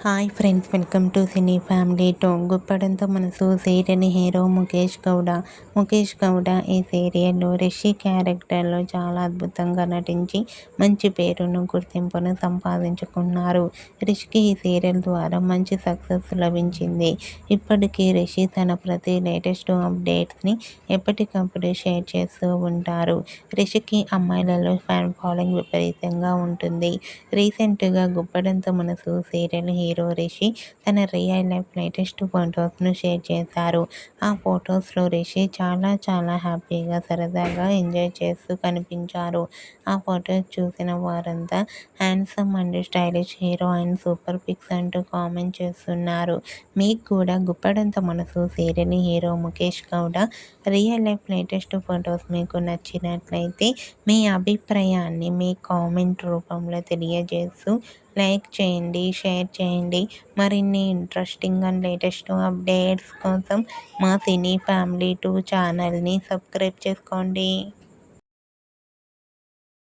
Hi friends, welcome to cine family two. గుప్పడంతో మనసు serial hero Mukesh Gowda ఈ సీరియల్లో రిషి క్యారెక్టర్లో చాలా అద్భుతంగా నటించి మంచి పేరును గుర్తింపును సంపాదించుకున్నారు. రిషికి ఈ సీరియల్ ద్వారా మంచి సక్సెస్ లభించింది. ఇప్పటికీ రిషి తన ప్రతి లేటెస్ట్ అప్డేట్స్ని ఎప్పటికప్పుడు షేర్ చేస్తూ ఉంటారు. రిషికి అమ్మాయిలలో ఫ్యాన్ ఫాలోయింగ్ విపరీతంగా ఉంటుంది. రీసెంట్గా గుప్పడంతో మనసు సీరియల్ హీరో రిషి తన రియల్ లైఫ్ లేటెస్ట్ ఫొటోస్ను షేర్ చేశారు. ఆ ఫొటోస్లో రిషి చాలా హ్యాపీగా సరదాగా ఎంజాయ్ చేస్తూ కనిపించారు. ఆ ఫొటోస్ చూసిన వారంతా handsome and stylish hero and super pics అంటూ కామెంట్ చేస్తున్నారు. మీకు కూడా గుప్పడంత మనసు serial hero Mukesh Gowda real life latest photos మీకు నచ్చినట్లయితే మీ అభిప్రాయాన్ని మీ కామెంట్ రూపంలో తెలియజేస్తూ లైక్ చేయండి, షేర్ చేయండి. మరిన్ని ఇంట్రెస్టింగ్ అండ్ లేటెస్ట్ అప్డేట్స్ కోసం మా సినీ ఫ్యామిలీ 2 ఛానల్ని సబ్స్క్రైబ్ చేసుకోండి.